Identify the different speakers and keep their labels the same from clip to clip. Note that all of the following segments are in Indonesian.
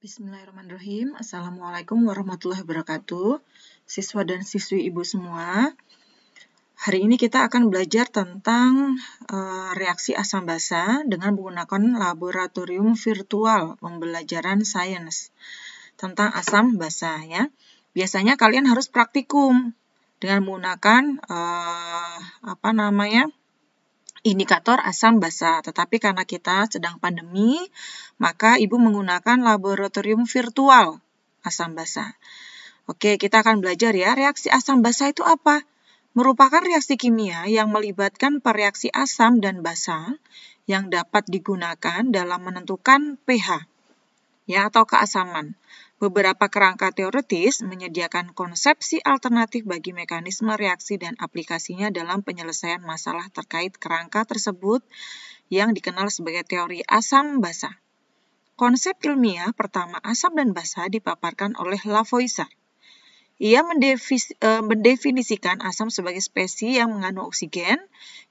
Speaker 1: Bismillahirrahmanirrahim. Assalamualaikum warahmatullahi wabarakatuh. Siswa dan siswi Ibu semua, hari ini kita akan belajar tentang reaksi asam basa dengan menggunakan laboratorium virtual pembelajaran sains tentang asam basa ya. Biasanya kalian harus praktikum dengan menggunakan indikator asam basa, tetapi karena kita sedang pandemi, maka Ibu menggunakan laboratorium virtual asam basa. Oke, kita akan belajar ya, reaksi asam basa itu apa? Merupakan reaksi kimia yang melibatkan pereaksi asam dan basa yang dapat digunakan dalam menentukan pH ya atau keasaman. Beberapa kerangka teoritis menyediakan konsepsi alternatif bagi mekanisme reaksi dan aplikasinya dalam penyelesaian masalah terkait kerangka tersebut yang dikenal sebagai teori asam basa. Konsep ilmiah pertama asam dan basa dipaparkan oleh Lavoisier. Ia mendefinisikan asam sebagai spesies yang mengandung oksigen,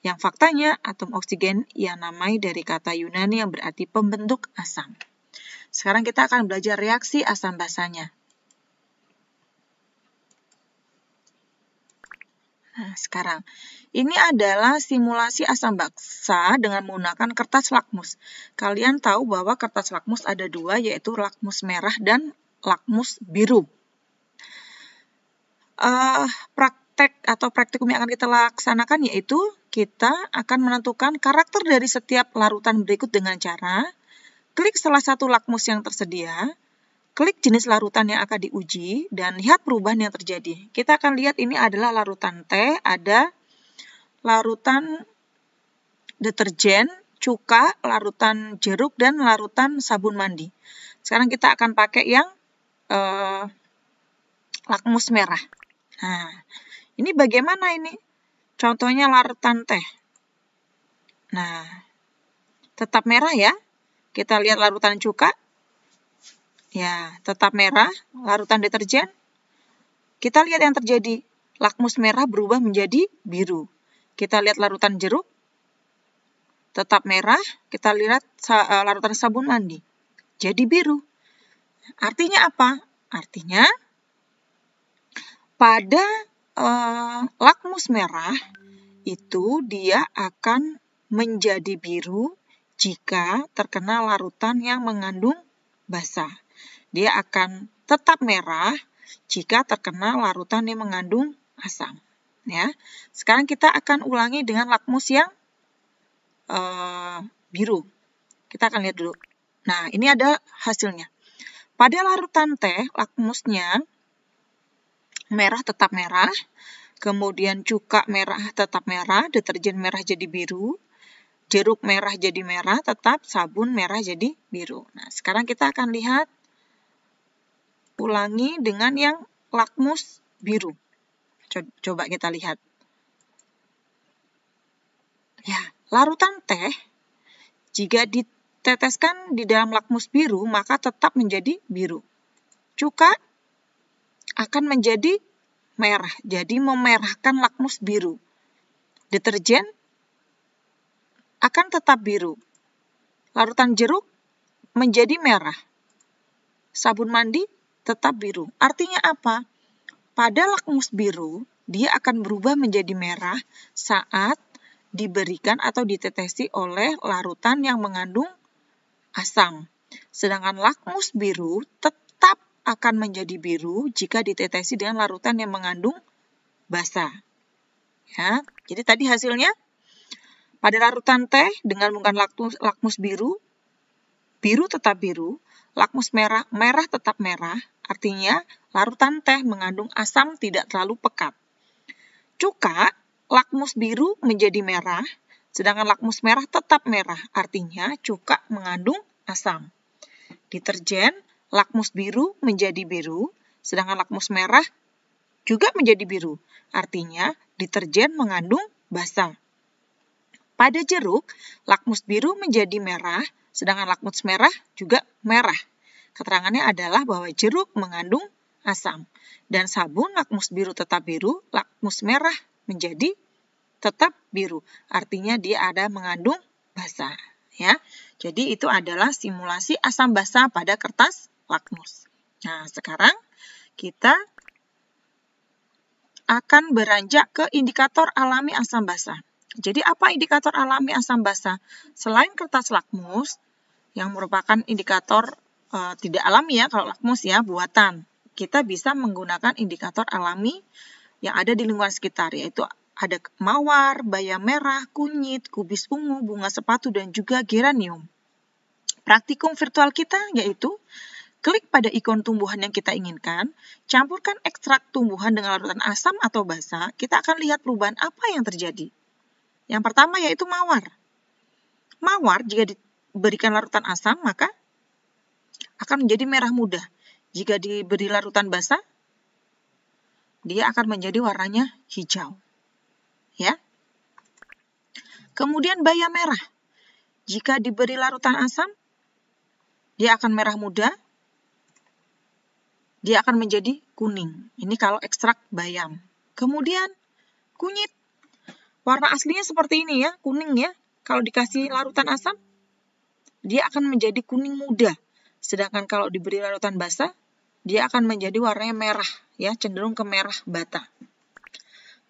Speaker 1: yang faktanya atom oksigen ia namai dari kata Yunani yang berarti pembentuk asam. Sekarang kita akan belajar reaksi asam basanya. Nah, sekarang ini adalah simulasi asam basa dengan menggunakan kertas lakmus. Kalian tahu bahwa kertas lakmus ada dua, yaitu lakmus merah dan lakmus biru. Praktikum yang akan kita laksanakan yaitu kita akan menentukan karakter dari setiap larutan berikut dengan cara klik salah satu lakmus yang tersedia, klik jenis larutan yang akan diuji, dan lihat perubahan yang terjadi. Kita akan lihat ini adalah larutan teh, ada larutan deterjen, cuka, larutan jeruk, dan larutan sabun mandi. Sekarang kita akan pakai yang lakmus merah. Nah, ini bagaimana ini? Contohnya larutan teh. Nah, tetap merah ya. Kita lihat larutan cuka. Ya, tetap merah. Larutan deterjen. Kita lihat yang terjadi. Lakmus merah berubah menjadi biru. Kita lihat larutan jeruk. Tetap merah. Kita lihat larutan sabun mandi. Jadi biru. Artinya apa? Artinya pada lakmus merah itu dia akan menjadi biru jika terkena larutan yang mengandung basa. Dia akan tetap merah jika terkena larutan yang mengandung asam. Ya. Sekarang kita akan ulangi dengan lakmus yang biru. Kita akan lihat dulu. Nah, ini ada hasilnya. Pada larutan teh, lakmusnya merah tetap merah, kemudian cuka merah tetap merah, deterjen merah jadi biru, jeruk merah jadi merah, tetap sabun merah jadi biru. Nah, sekarang kita akan lihat, ulangi dengan yang lakmus biru. Coba kita lihat. Ya, larutan teh, jika diteteskan di dalam lakmus biru, maka tetap menjadi biru. Cuka akan menjadi merah, jadi memerahkan lakmus biru. Deterjen akan tetap biru. Larutan jeruk menjadi merah. Sabun mandi tetap biru. Artinya apa? Pada lakmus biru, dia akan berubah menjadi merah saat diberikan atau ditetesi oleh larutan yang mengandung asam. Sedangkan lakmus biru tetap akan menjadi biru jika ditetesi dengan larutan yang mengandung basa. Ya, jadi tadi hasilnya pada larutan teh dengan menggunakan lakmus biru, biru tetap biru, lakmus merah, merah tetap merah, artinya larutan teh mengandung asam tidak terlalu pekat. Cuka, lakmus biru menjadi merah, sedangkan lakmus merah tetap merah, artinya cuka mengandung asam. Deterjen, lakmus biru menjadi biru, sedangkan lakmus merah juga menjadi biru, artinya deterjen mengandung basa. Pada jeruk, lakmus biru menjadi merah, sedangkan lakmus merah juga merah. Keterangannya adalah bahwa jeruk mengandung asam. Dan sabun lakmus biru tetap biru, lakmus merah menjadi tetap biru. Artinya dia ada mengandung basa. Ya. Jadi itu adalah simulasi asam basa pada kertas lakmus. Nah, sekarang kita akan beranjak ke indikator alami asam basa. Jadi apa indikator alami asam basa? Selain kertas lakmus, yang merupakan indikator tidak alami ya, kalau lakmus ya, buatan. Kita bisa menggunakan indikator alami yang ada di lingkungan sekitar, yaitu ada mawar, bayam merah, kunyit, kubis ungu, bunga sepatu, dan juga geranium. Praktikum virtual kita yaitu klik pada ikon tumbuhan yang kita inginkan, campurkan ekstrak tumbuhan dengan larutan asam atau basa, kita akan lihat perubahan apa yang terjadi. Yang pertama yaitu mawar. Mawar jika diberikan larutan asam, maka akan menjadi merah muda. Jika diberi larutan basa, dia akan menjadi warnanya hijau. Ya. Kemudian bayam merah. Jika diberi larutan asam, dia akan merah muda. Dia akan menjadi kuning. Ini kalau ekstrak bayam. Kemudian kunyit. Warna aslinya seperti ini ya, kuning ya. Kalau dikasih larutan asam, dia akan menjadi kuning muda. Sedangkan kalau diberi larutan basa, dia akan menjadi warnanya merah ya, cenderung ke merah bata.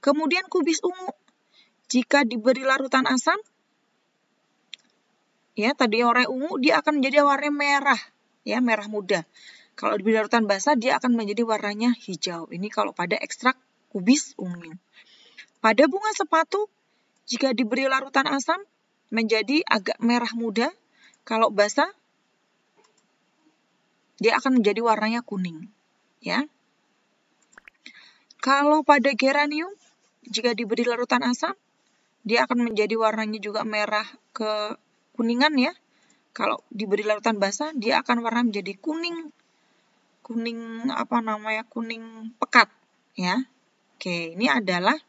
Speaker 1: Kemudian kubis ungu. Jika diberi larutan asam, ya tadi warna ungu, dia akan menjadi warna merah ya, merah muda. Kalau diberi larutan basa, dia akan menjadi warnanya hijau. Ini kalau pada ekstrak kubis ungu. Pada bunga sepatu, jika diberi larutan asam, menjadi agak merah muda. Kalau basa, dia akan menjadi warnanya kuning. Ya. Kalau pada geranium, jika diberi larutan asam, dia akan menjadi warnanya juga merah ke kuningan ya. Kalau diberi larutan basa, dia akan warna menjadi kuning pekat ya. Oke, ini adalah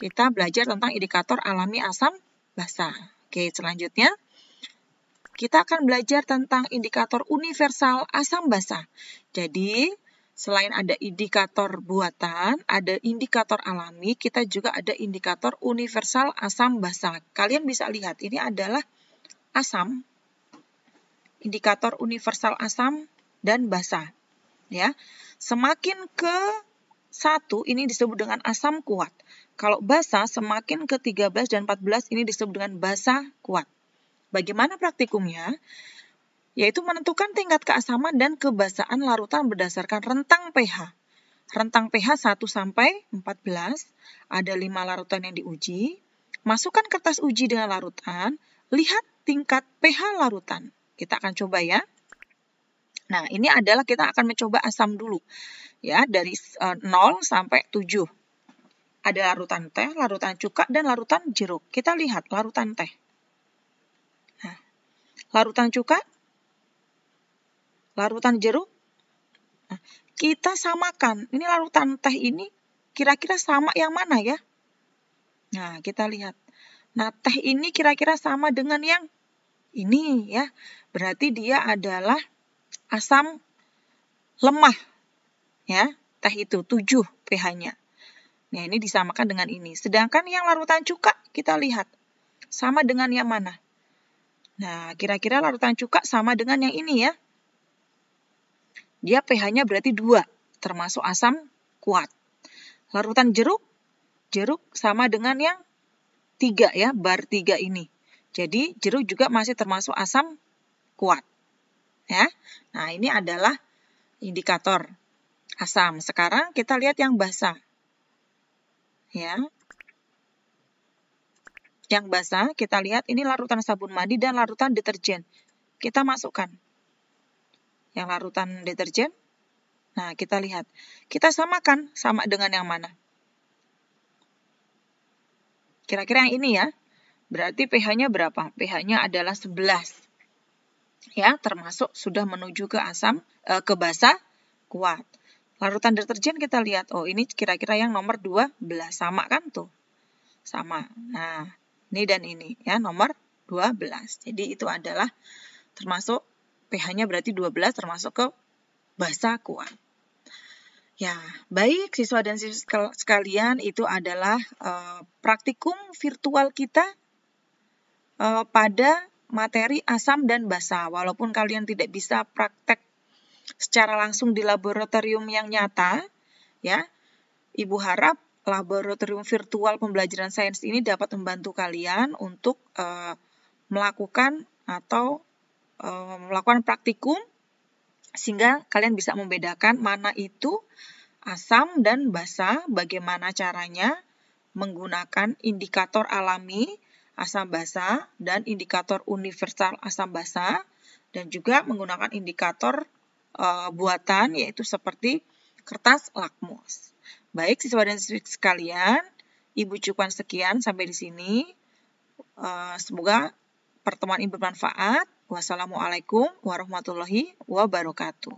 Speaker 1: kita belajar tentang indikator alami asam basa. Oke, selanjutnya kita akan belajar tentang indikator universal asam basa. Jadi, selain ada indikator buatan, ada indikator alami, kita juga ada indikator universal asam basa. Kalian bisa lihat, ini adalah asam, indikator universal asam dan basa. Ya, semakin ke 1 ini disebut dengan asam kuat. Kalau basa semakin ke 13 dan 14 ini disebut dengan basa kuat. Bagaimana praktikumnya? Yaitu menentukan tingkat keasaman dan kebasaan larutan berdasarkan rentang pH. Rentang pH 1 sampai 14, ada 5 larutan yang diuji. Masukkan kertas uji dengan larutan, lihat tingkat pH larutan. Kita akan coba ya. Nah, ini adalah kita akan mencoba asam dulu. Ya, dari 0 sampai 7. Ada larutan teh, larutan cuka, dan larutan jeruk. Kita lihat larutan teh. Nah, larutan cuka, larutan jeruk. Nah, kita samakan. Ini larutan teh ini kira-kira sama yang mana ya? Nah, kita lihat. Nah, teh ini kira-kira sama dengan yang ini ya. Berarti dia adalah asam lemah. Ya, teh itu 7 pH-nya. Nah, ini disamakan dengan ini. Sedangkan yang larutan cuka, kita lihat. Sama dengan yang mana? Nah, kira-kira larutan cuka sama dengan yang ini ya. Dia pH-nya berarti 2, termasuk asam kuat. Larutan jeruk sama dengan yang 3 ya, bar 3 ini. Jadi, jeruk juga masih termasuk asam kuat. Ya. Nah, ini adalah indikator asam. Sekarang kita lihat yang basa. Ya. Yang basa, kita lihat ini larutan sabun mandi dan larutan deterjen. Kita masukkan yang larutan deterjen. Nah, kita lihat. Kita samakan, sama dengan yang mana? Kira-kira yang ini ya. Berarti pH-nya berapa? pH-nya adalah 11. Ya, termasuk sudah menuju ke asam, ke basa kuat. Larutan deterjen kita lihat. Oh, ini kira-kira yang nomor 12. Sama kan tuh? Sama. Nah, ini dan ini ya, nomor 12. Jadi itu adalah termasuk pH-nya berarti 12 termasuk ke basa kuat. Ya, baik siswa dan siswa sekalian, itu adalah praktikum virtual kita pada materi asam dan basa. Walaupun kalian tidak bisa praktek secara langsung di laboratorium yang nyata, ya. Ibu harap laboratorium virtual pembelajaran sains ini dapat membantu kalian untuk melakukan atau melakukan praktikum sehingga kalian bisa membedakan mana itu asam dan basa, bagaimana caranya menggunakan indikator alami asam basa dan indikator universal asam basa, dan juga menggunakan indikator buatan yaitu seperti kertas lakmus. Baik siswa dan siswi sekalian, Ibu cukupkan sekian sampai di sini. Semoga pertemuan ini bermanfaat. Wassalamualaikum warahmatullahi wabarakatuh.